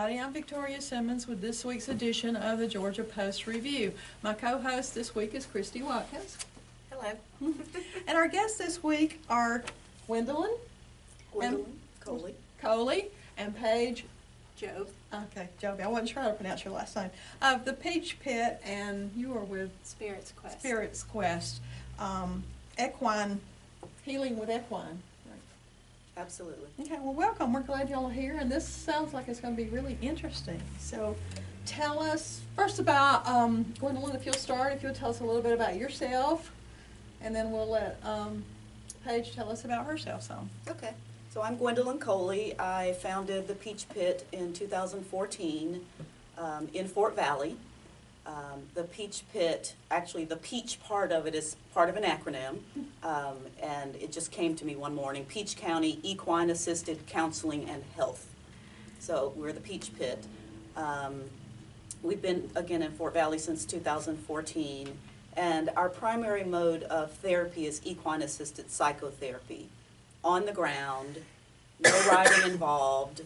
everybody. I'm Victoria Simmons with this week's edition of the Georgia Post Review. My co-host this week is Kristi Watkins. Hello. And our guests this week are Qwendolyn, Coley, and Paige. Jobe. Okay, Jobe. I wasn't sure how to pronounce your last name. Of the Peach Pit, and you are with Spirits Quest. Spirits Quest. Equine, healing with equine. Absolutely. Okay, well, welcome. We're glad y'all are here, and this sounds like it's going to be really interesting. So tell us first about, Qwendolyn, if you'll tell us a little bit about yourself, and then we'll let Paige tell us about herself some. Okay. So I'm Qwendolyn Coley. I founded the Peach Pit in 2014 in Fort Valley. The Peach Pit, actually the peach part of it is part of an acronym, and it just came to me one morning, Peach County Equine Assisted Counseling and Health. So we're the Peach Pit. We've been, again, in Fort Valley since 2014, and our primary mode of therapy is equine assisted psychotherapy. On the ground, no riding involved.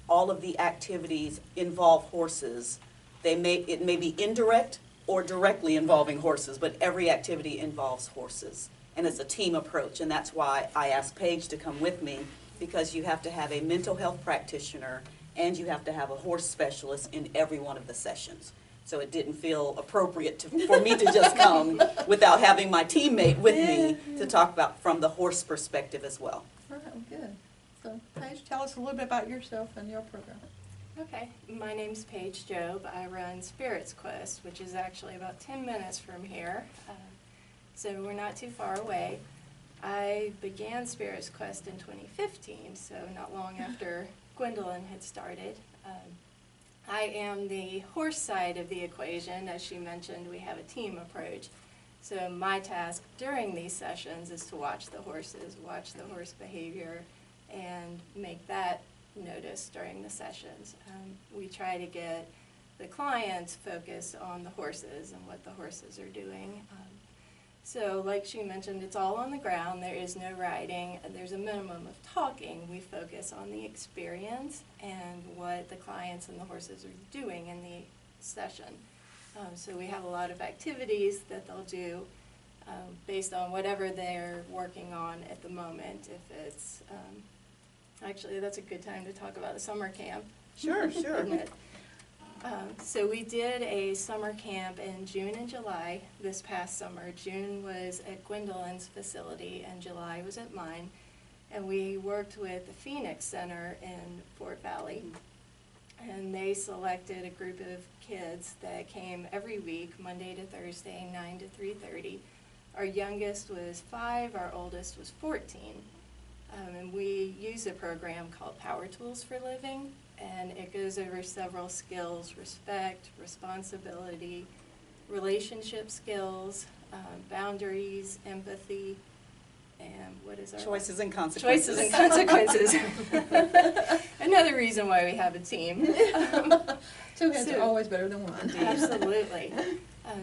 All of the activities involve horses. It may be indirect or directly involving horses, but every activity involves horses. And it's a team approach, and that's why I asked Paige to come with me, because you have to have a mental health practitioner and you have to have a horse specialist in every one of the sessions. So it didn't feel appropriate for me to just come without having my teammate with me to talk about from the horse perspective as well. All right, well, good. So Paige, tell us a little bit about yourself and your program. Okay, my name's Paige Jobe. I run Spirits Quest, which is actually about 10 minutes from here, so we're not too far away. I began Spirits Quest in 2015, so not long after Qwendolyn had started. I am the horse side of the equation. As she mentioned, we have a team approach. So my task during these sessions is to watch the horses, watch the horse behavior, and make that notice during the sessions. We try to get the clients focused on the horses and what the horses are doing. So like she mentioned, it's all on the ground. There is no riding. There's a minimum of talking. We focus on the experience and what the clients and the horses are doing in the session. So we have a lot of activities that they'll do based on whatever they're working on at the moment. If it's actually, that's a good time to talk about a summer camp. Sure, sure. Isn't it? So we did a summer camp in June and July this past summer. June was at Qwendolyn's facility and July was at mine. And we worked with the Phoenix Center in Fort Valley. And they selected a group of kids that came every week, Monday to Thursday, 9 to 3:30. Our youngest was 5, our oldest was 14. And we use a program called Power Tools for Living, and it goes over several skills: respect, responsibility, relationship skills, boundaries, empathy, and what is our Choices and consequences. Choices and consequences. Another reason why we have a team. Two heads are always better than one. Absolutely.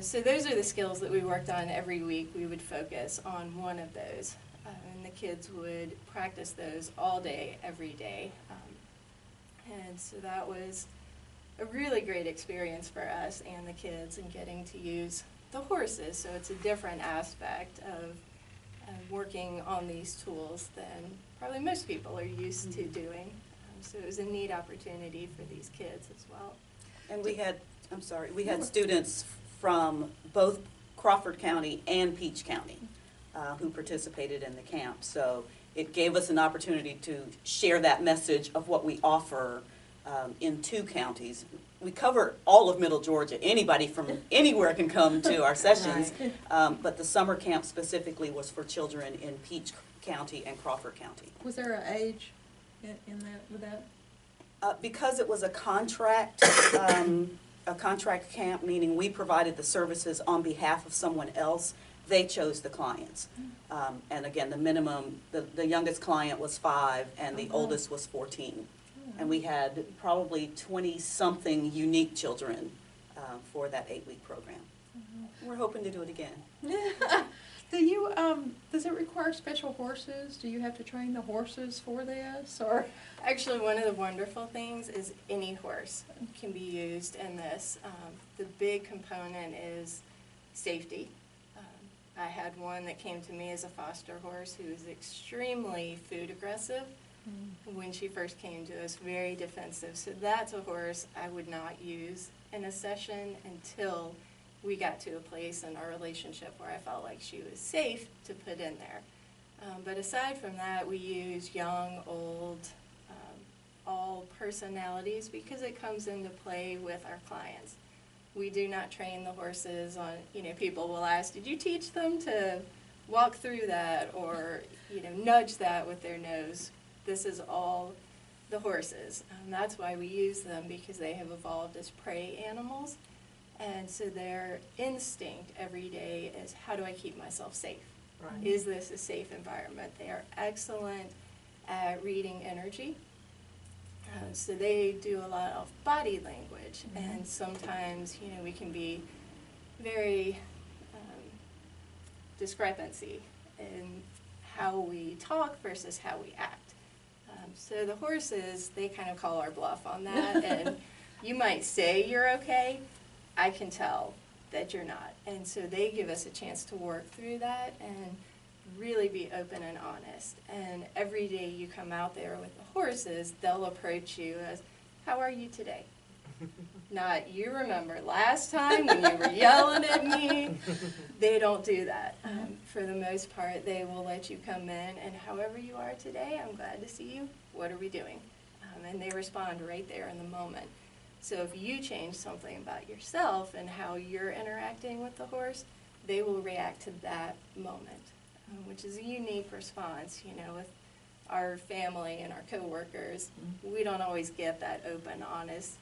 So those are the skills that we worked on every week. We would focus on one of those. And the kids would practice those all day, every day. And so that was a really great experience for us and the kids, and getting to use the horses. So it's a different aspect of working on these tools than probably most people are used to doing. So it was a neat opportunity for these kids as well. And we had students from both Crawford County and Peach County who participated in the camp. So it gave us an opportunity to share that message of what we offer in 2 counties. We cover all of Middle Georgia. Anybody from anywhere can come to our sessions, but the summer camp specifically was for children in Peach County and Crawford County. Was there an age in that with that? Because it was a contract camp, meaning we provided the services on behalf of someone else, they chose the clients. And again, the minimum, the youngest client was 5 and the oldest was 14. And we had probably 20-something unique children for that 8-week program. We're hoping to do it again. Do you, does it require special horses? Do you have to train the horses for this, or? Actually, one of the wonderful things is any horse can be used in this. The big component is safety. I had one that came to me as a foster horse who was extremely food aggressive when she first came to us, very defensive. So that's a horse I would not use in a session until we got to a place in our relationship where I felt like she was safe to put in there. But aside from that, we use young, old, all personalities because it comes into play with our clients. We do not train the horses on, people will ask, did you teach them to walk through that or, nudge that with their nose? This is all the horses. That's why we use them, because they have evolved as prey animals. And so their instinct every day is, how do I keep myself safe? Right. Is this a safe environment? They are excellent at reading energy. So they do a lot of body language, and sometimes, we can be very discrepancy in how we talk versus how we act. So the horses, they kind of call our bluff on that, and you might say you're okay, I can tell that you're not. And so they give us a chance to work through that and really be open and honest. And every day you come out there with the horses, they'll approach you as, how are you today? Not, you remember last time when you were yelling at me. They don't do that. For the most part, they will let you come in, and however you are today, I'm glad to see you. What are we doing? And they respond right there in the moment. So if you change something about yourself and how you're interacting with the horse, they will react to that moment, which is a unique response. With our family and our coworkers, we don't always get that open, honest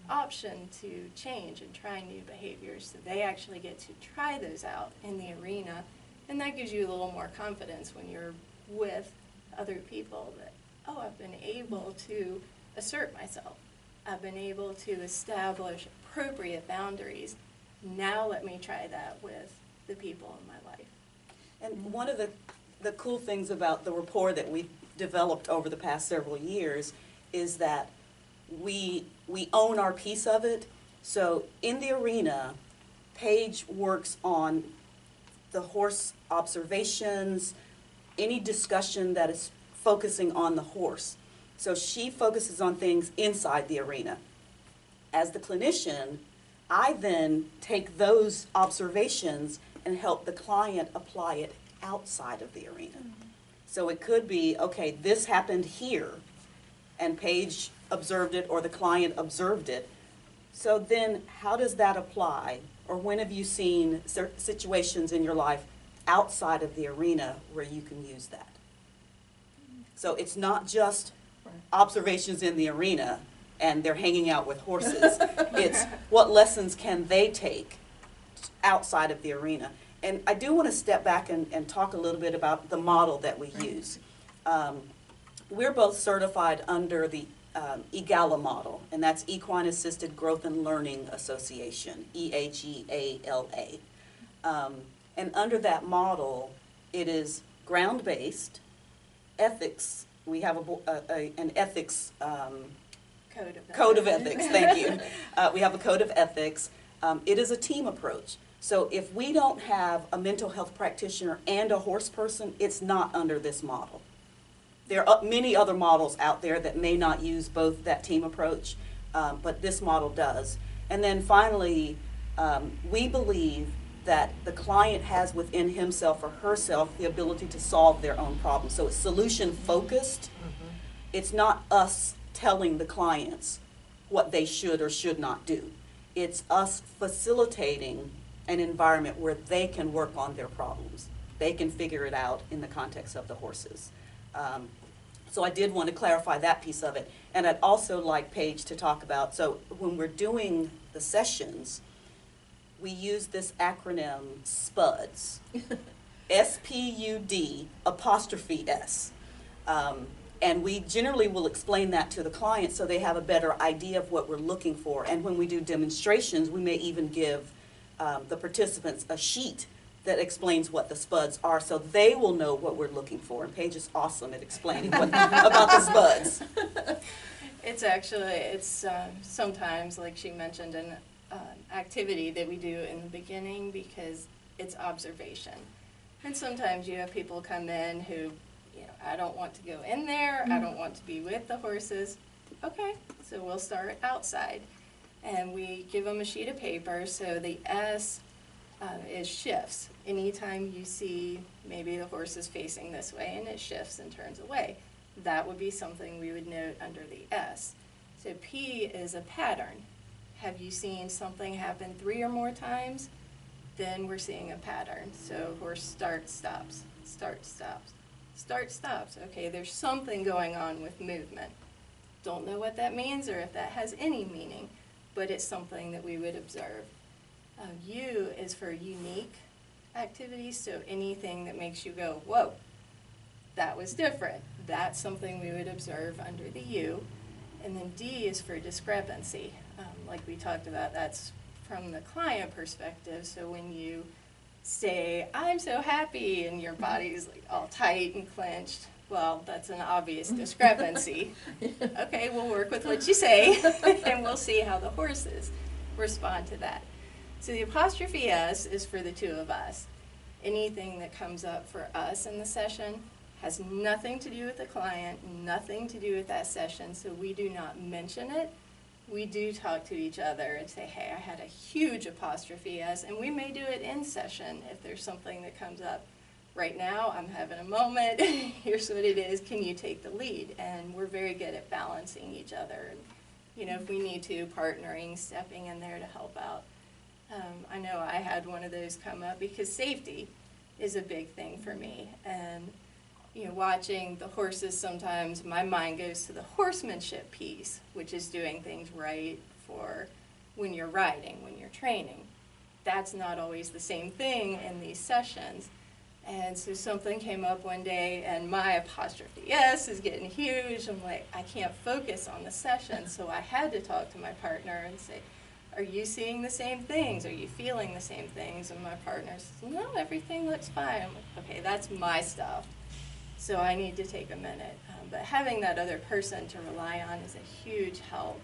option to change and try new behaviors. So they actually get to try those out in the arena, and that gives you a little more confidence when you're with other people that, oh, I've been able to assert myself. I've been able to establish appropriate boundaries. Now let me try that with the people in my life. And one of the cool things about the rapport that we've developed over the past several years is that we own our piece of it. So in the arena, Paige works on the horse observations, any discussion that is focusing on the horse. So she focuses on things inside the arena. As the clinician, I then take those observations and help the client apply it outside of the arena. So it could be, okay, this happened here, and Paige observed it, or the client observed it. So then how does that apply? Or when have you seen certain situations in your life outside of the arena where you can use that? So it's not just observations in the arena and they're hanging out with horses. It's what lessons can they take outside of the arena. And I do want to step back and talk a little bit about the model that we use. We're both certified under the EGALA model, and that's Equine Assisted Growth and Learning Association, EAGALA. And under that model, it is ground-based, ethics. We have an ethics code of ethics, thank you. We have a code of ethics. It is a team approach. So if we don't have a mental health practitioner and a horse person, it's not under this model. There are many other models out there that may not use both that team approach, but this model does. And then finally, we believe that the client has within himself or herself the ability to solve their own problems. So it's solution focused. It's not us telling the clients what they should or should not do. It's us facilitating an environment where they can work on their problems. They can figure it out in the context of the horses. So I did want to clarify that piece of it. And I'd also like Paige to talk about, so when we're doing the sessions, we use this acronym SPUDS, S-P-U-D apostrophe S. And we generally will explain that to the client so they have a better idea of what we're looking for. And when we do demonstrations, we may even give the participants a sheet that explains what the spuds are, so they will know what we're looking for. And Paige is awesome at explaining about the spuds. It's actually, sometimes, like she mentioned, an activity that we do in the beginning because it's observation. And sometimes you have people come in who, I don't want to go in there, I don't want to be with the horses. Okay, so we'll start outside. And we give them a sheet of paper, so the S is shifts. Anytime you see maybe the horse is facing this way and it shifts and turns away, that would be something we would note under the S. So P is a pattern. Have you seen something happen 3 or more times? Then we're seeing a pattern. So horse starts, stops, starts, stops, starts, stops. Okay, there's something going on with movement. Don't know what that means or if that has any meaning, but it's something that we would observe. U is for unique activities, so anything that makes you go, whoa, that was different. That's something we would observe under the U. And then D is for discrepancy. Like we talked about, that's from the client perspective. So when you say, I'm so happy, and your body's like all tight and clenched, well, that's an obvious discrepancy. Okay, we'll work with what you say, and we'll see how the horses respond to that. So the apostrophe S is for the two of us. Anything that comes up for us in the session has nothing to do with the client, nothing to do with that session, so we do not mention it. We do talk to each other and say, hey, I had a huge apostrophe S, and we may do it in session if there's something that comes up. Right now, I'm having a moment, here's what it is, can you take the lead? And we're very good at balancing each other. If we need to, partnering, stepping in there to help out. I know I had one of those come up because safety is a big thing for me. And watching the horses, sometimes my mind goes to the horsemanship piece, which is doing things right for when you're riding, when you're training. That's not always the same thing in these sessions. And so something came up one day, and my apostrophe S is getting huge. I'm like, I can't focus on the session. So I had to talk to my partner and say, are you seeing the same things? Are you feeling the same things? And my partner says, no, everything looks fine. I'm like, okay, that's my stuff. So I need to take a minute. But having that other person to rely on is a huge help,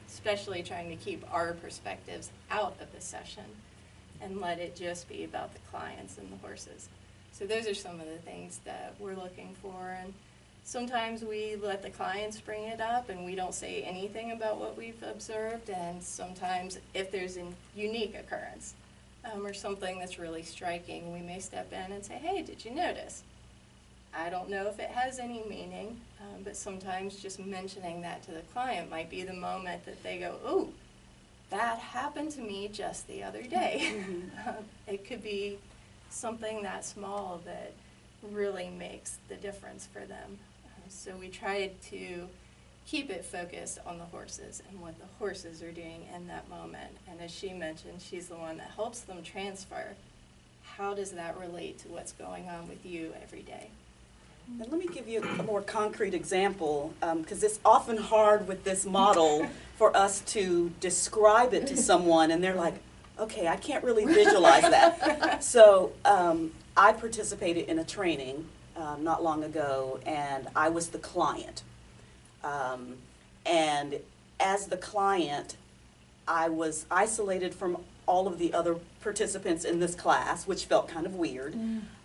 especially trying to keep our perspectives out of the session and let it just be about the clients and the horses. So those are some of the things that we're looking for. And sometimes we let the clients bring it up and we don't say anything about what we've observed. And sometimes if there's a unique occurrence or something that's really striking, we may step in and say, hey, did you notice? I don't know if it has any meaning, but sometimes just mentioning that to the client might be the moment that they go, ooh, that happened to me just the other day. It could be something that small that really makes the difference for them. So we tried to keep it focused on the horses and what the horses are doing in that moment. And as she mentioned, she's the one that helps them transfer. How does that relate to what's going on with you every day? And let me give you a more concrete example, because it's often hard with this model for us to describe it to someone, and they're like, okay, I can't really visualize that. So I participated in a training not long ago, and I was the client. And as the client, I was isolated from all of the other participants in this class, which felt kind of weird.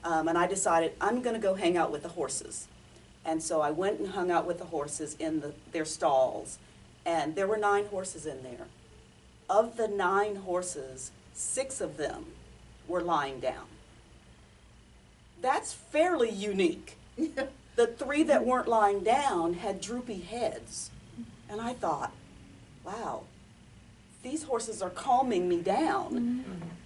And I decided I'm going to go hang out with the horses. And so I went and hung out with the horses in their stalls. And there were 9 horses in there. Of the 9 horses, 6 of them were lying down. That's fairly unique. The 3 that weren't lying down had droopy heads. And I thought, wow, these horses are calming me down.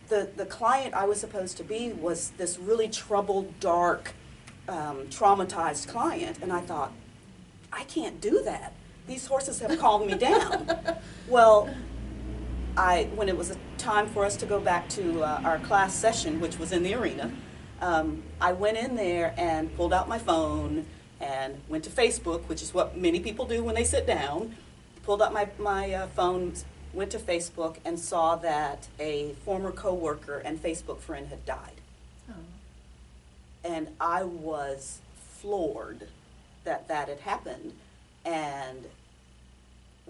The client I was supposed to be was this really troubled, dark, traumatized client. And I thought, I can't do that. These horses have calmed me down. Well, when it was a time for us to go back to our class session, which was in the arena, I went in there and pulled out my phone and went to Facebook, which is what many people do when they sit down. Pulled out my phone, went to Facebook, and saw that a former coworker and Facebook friend had died. And I was floored that that had happened. And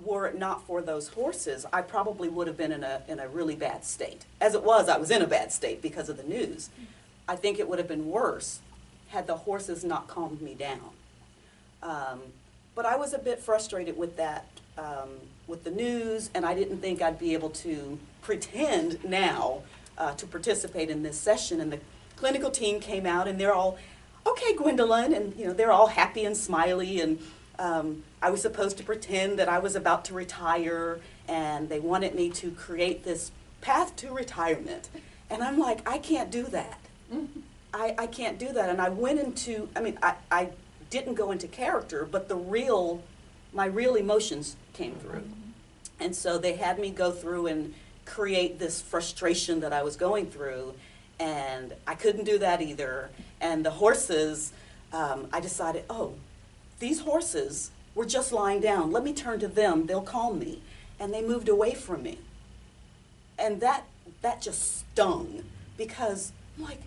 were it not for those horses, I probably would have been in a really bad state. As it was, I was in a bad state because of the news. I think it would have been worse had the horses not calmed me down. But I was a bit frustrated with that, with the news, and I didn't think I'd be able to pretend now to participate in this session. And the clinical team came out, and they're all, "Okay, Qwendolyn," and they're all happy and smiley. And I was supposed to pretend that I was about to retire, and they wanted me to create this path to retirement. And I'm like, I can't do that. I can't do that. And I went into, I didn't go into character, but my real emotions came through. And so they had me go through and create this frustration that I was going through, and I couldn't do that either. And the horses, I decided, oh, these horses were just lying down. Let me turn to them, they'll calm me. And they moved away from me. And that just stung, because I'm like,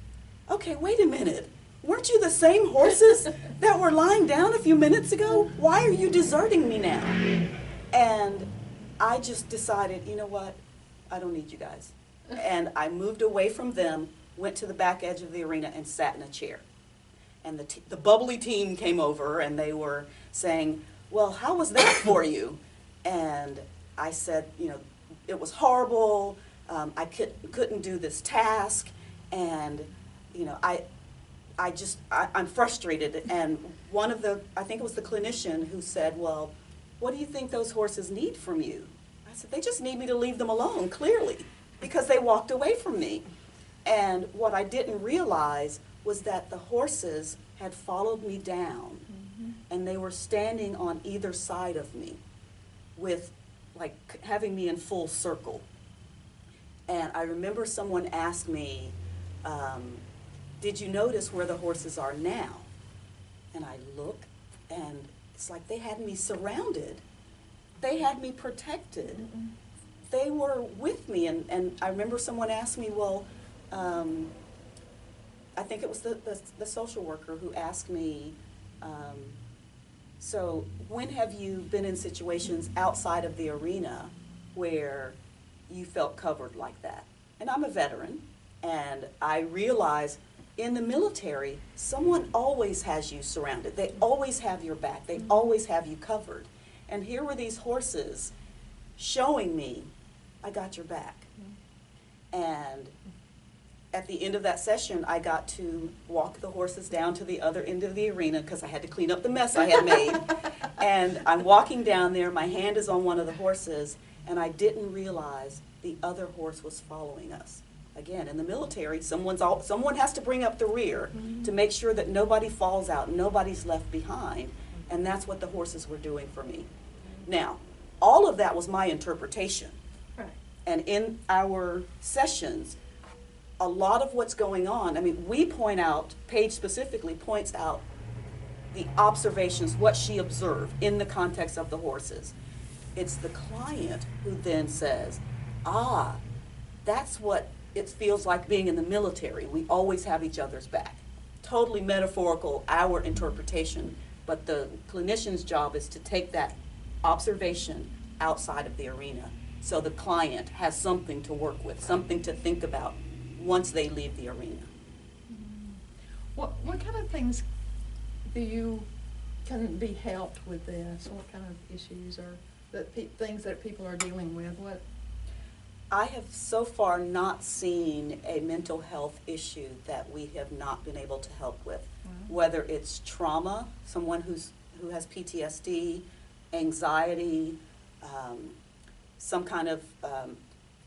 okay, wait a minute. Weren't you the same horses that were lying down a few minutes ago? Why are you deserting me now? And I just decided, you know what? I don't need you guys. And I moved away from them, went to the back edge of the arena and sat in a chair. And the bubbly team came over, and they were saying, well, how was that for you? And I said, it was horrible. I couldn't do this task. And, I'm frustrated. And one of I think it was the clinician who said, well, what do you think those horses need from you? I said, they just need me to leave them alone, clearly, because they walked away from me. And what I didn't realize was that the horses had followed me down, and they were standing on either side of me with, like, having me in full circle. And I remember someone asked me, did you notice where the horses are now? And I looked, and it's like they had me surrounded. They had me protected. They were with me. And I remember someone asked me, well, I think it was the social worker who asked me, so when have you been in situations outside of the arena where you felt covered like that? And I'm a veteran, and I realize in the military, someone always has you surrounded. They always have your back. They always have you covered. And here were these horses showing me, I got your back. And at the end of that session, I got to walk the horses down to the other end of the arena because I had to clean up the mess I had made. And I'm walking down there, my hand is on one of the horses, and I didn't realize the other horse was following us. Again, in the military, someone has to bring up the rear to make sure that nobody falls out, nobody's left behind, and that's what the horses were doing for me. Now, all of that was my interpretation. Right. And in our sessions, a lot of what's going on, we point out, Paige specifically points out the observations, what she observed in the context of the horses. It's the client who then says, that's what it feels like being in the military. We always have each other's back. Totally metaphorical, our interpretation, but the clinician's job is to take that observation outside of the arena so the client has something to work with, something to think about once they leave the arena. What kind of things can be helped with this? What kind of issues or things that people are dealing with? What? I have so far not seen a mental health issue that we have not been able to help with. Whether it's trauma, someone who has PTSD, anxiety, some kind of,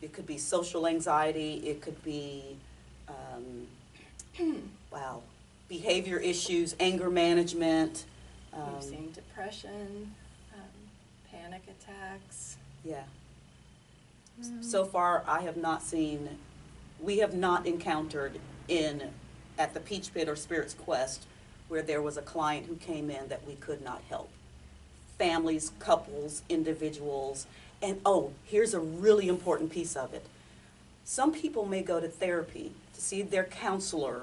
it could be social anxiety, it could be, behavior issues, anger management. We've seen depression, panic attacks. Yeah. So far, we have not encountered at the Peach Pit or Spirit's Quest where there was a client who came in that we could not help. Families, couples, individuals, and here's a really important piece of it. Some people may go to therapy to see their counselor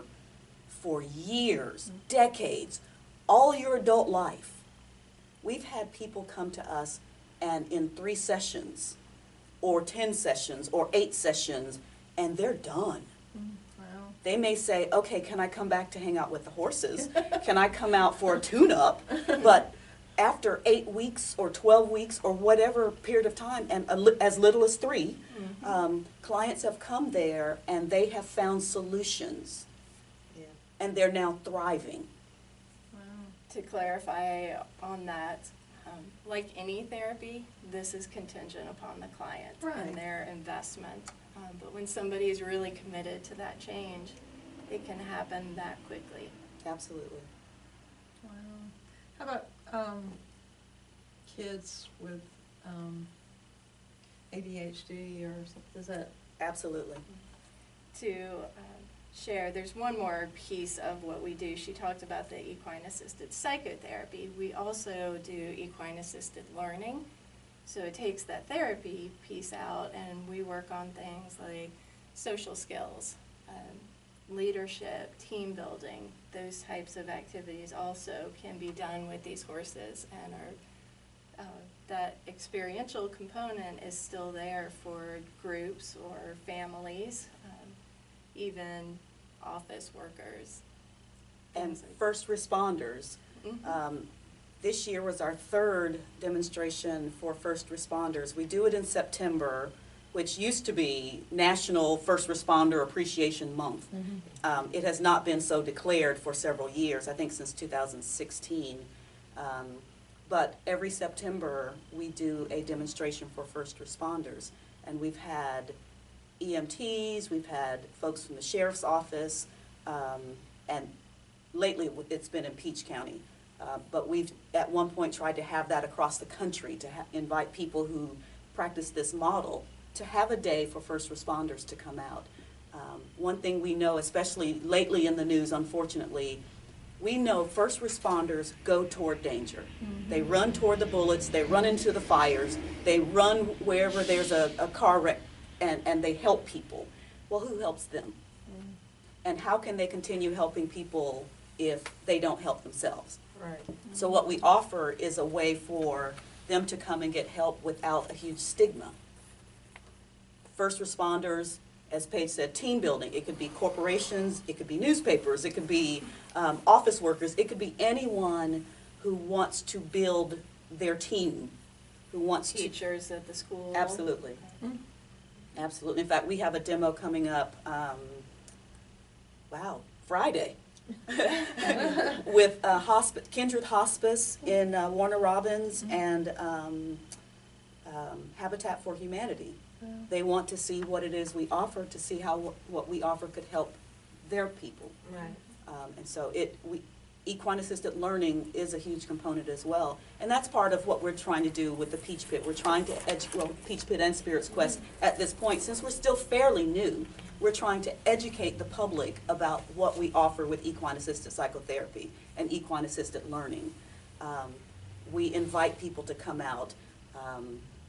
for years, decades, all your adult life. We've had people come to us and in 3 sessions, or 10 sessions, or 8 sessions, and they're done. Wow. They may say, okay, can I come back to hang out with the horses? Can I come out for a tune-up? But after 8 weeks or 12 weeks or whatever period of time, and as little as 3, clients have come there and they have found solutions. Yeah. And they're now thriving. Wow. To clarify on that, like any therapy, this is contingent upon the client Right. and their investment. But when somebody is really committed to that change, it can happen that quickly. Absolutely. Wow. How about kids with ADHD or something? Does that? Absolutely. To share, there's one more piece of what we do. She talked about the equine-assisted psychotherapy. We also do equine-assisted learning. So it takes that therapy piece out, and we work on things like social skills, leadership, team building. Those types of activities also can be done with these horses, and are that experiential component is still there for groups or families, even office workers. And things like- first responders. Mhm. This year was our 3rd demonstration for first responders. We do it in September, which used to be National First Responder Appreciation Month. It has not been so declared for several years, I think since 2016. But every September, we do a demonstration for first responders. And we've had EMTs, we've had folks from the sheriff's office, and lately it's been in Peach County. But we've at one point tried to have that across the country, to invite people who practice this model to have a day for first responders to come out. One thing we know, especially lately in the news, unfortunately, we know first responders go toward danger. They run toward the bullets, they run into the fires, they run wherever there's a car wreck, and they help people. Well, who helps them? And how can they continue helping people if they don't help themselves? Right. So what we offer is a way for them to come and get help without a huge stigma. First responders, as Paige said, team building. It could be corporations, it could be newspapers, it could be office workers, it could be anyone who wants to build their team, who wants to. Teachers at the school. Absolutely. Absolutely. In fact, we have a demo coming up, Friday. With Kindred Hospice in Warner Robins and Habitat for Humanity. They want to see what it is we offer, to see how what we offer could help their people. Right. And so equine-assisted learning is a huge component as well. And that's part of what we're trying to do with the Peach Pit. We're trying to Peach Pit and Spirits Quest at this point, since we're still fairly new, we're trying to educate the public about what we offer with equine-assisted psychotherapy and equine-assisted learning. We invite people to come out.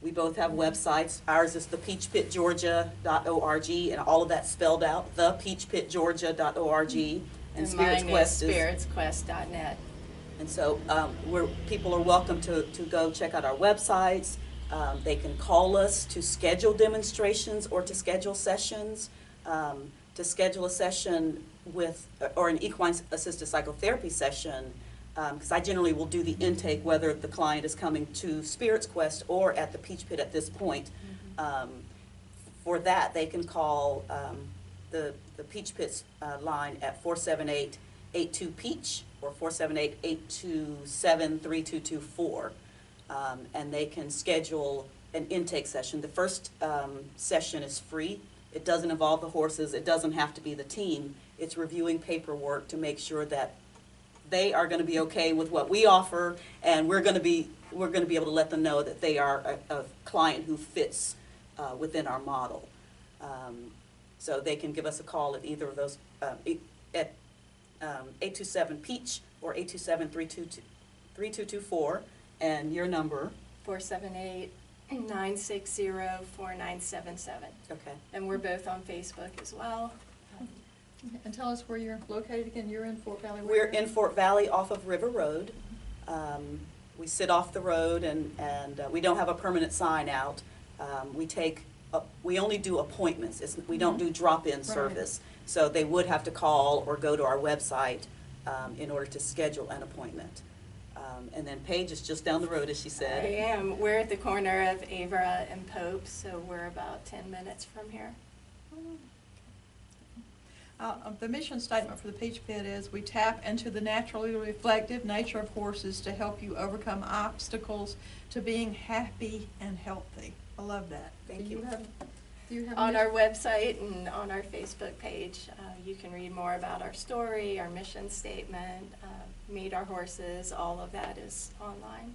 We both have websites. Ours is thepeachpitgeorgia.org, and all of that's spelled out, thepeachpitgeorgia.org. And Spirits mine Quest is spiritsquest.net. And so people are welcome to go check out our websites. They can call us to schedule demonstrations or to schedule sessions. To schedule a session or an equine-assisted psychotherapy session, because I generally will do the intake whether the client is coming to Spirits Quest or at the Peach Pit at this point. For that, they can call the Peach Pit's line at 478-82-PEACH or 478-827-3224. And they can schedule an intake session. The first session is free. It doesn't involve the horses. It doesn't have to be the team. It's reviewing paperwork to make sure that they are going to be okay with what we offer, and we're going to be able to let them know that they are a client who fits within our model. So they can give us a call at either of those, at 827-PEACH or 827-3224, and your number. 478-960-4977. Okay. And we're both on Facebook as well. And tell us where you're located again. You're in Fort Valley. We're in Fort Valley off of River Road. We sit off the road and we don't have a permanent sign out. We only do appointments. We don't do drop-in service. So they would have to call or go to our website in order to schedule an appointment. And then Paige is just down the road, as she I said. am. We're at the corner of Avra and Pope, so we're about 10 minutes from here. The mission statement for the Peach Pit is, we tap into the naturally reflective nature of horses to help you overcome obstacles to being happy and healthy. I love that. Thank Do you. you have On a our website and on our Facebook page, you can read more about our story, our mission statement, meet our horses. All of that is online.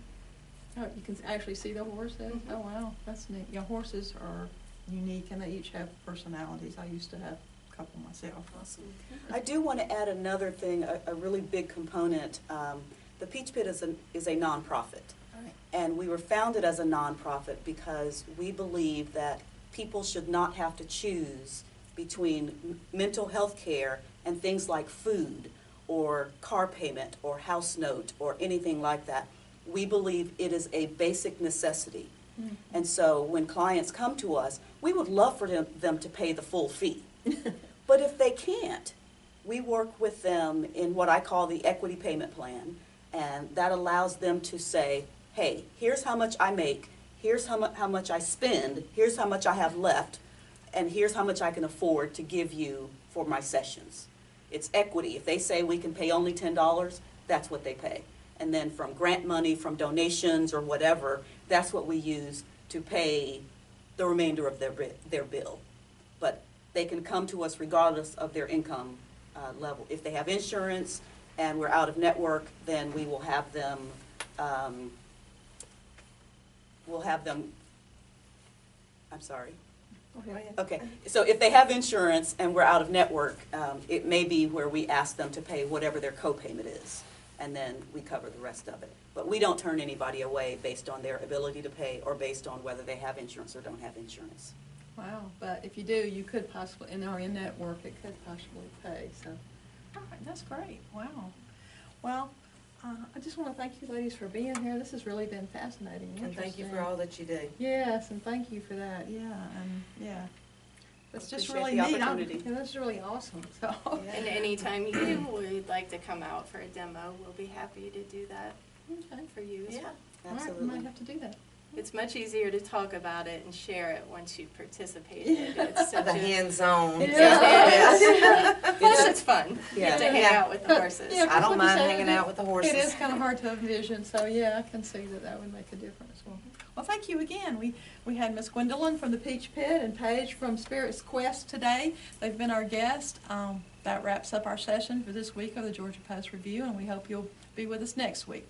Oh, you can actually see the horses? Mhm. Oh, wow, that's neat. Yeah, horses are unique and they each have personalities. I used to have a couple myself. Awesome. I do want to add another thing, a really big component. The Peach Pit is a nonprofit. Right. And we were founded as a nonprofit because we believe that people should not have to choose between mental health care and things like food or car payment or house note or anything like that. We believe it is a basic necessity. Mm. And so when clients come to us, we would love for them to pay the full fee. But if they can't, we work with them in what I call the equity payment plan, and that allows them to say, hey, here's how much I make, here's how much I spend, here's how much I have left, and here's how much I can afford to give you for my sessions. It's equity. If they say we can pay only $10, that's what they pay. And then from grant money, from donations or whatever, that's what we use to pay the remainder of their bill. But they can come to us regardless of their income level. If they have insurance and we're out of network, then we will have them, I'm sorry. Okay, so if they have insurance and we're out of network, it may be where we ask them to pay whatever their co-payment is, and then we cover the rest of it. But we don't turn anybody away based on their ability to pay or based on whether they have insurance or don't have insurance. Wow, but if you do, you could possibly, in our in-network, it could possibly pay, so. All right, that's great, wow. Well, I just want to thank you ladies for being here. This has really been fascinating and And thank you for interesting. all that you do. Yes, and thank you for that, yeah, and, yeah. That's just Appreciate really the neat. opportunity. Yeah, that's really awesome, so. Yeah. And anytime you would like to come out for a demo, we'll be happy to do that Okay. for you as Yeah. well. All right, we Absolutely. might have to do that. It's much easier to talk about it and share it once you've participated. It's such The a hands-on. Yeah. Plus, it's fun. You Yeah. get to hang out with the horses. Yeah, I don't what you mind said, hanging out with the horses. It is kind of hard to envision, so yeah, I can see that would make a difference. Well, thank you again. We had Miss Qwendolyn from the Peach Pit and Paige from Spirits Quest today. They've been our guests. That wraps up our session for this week of the Georgia Post Review, and we hope you'll be with us next week.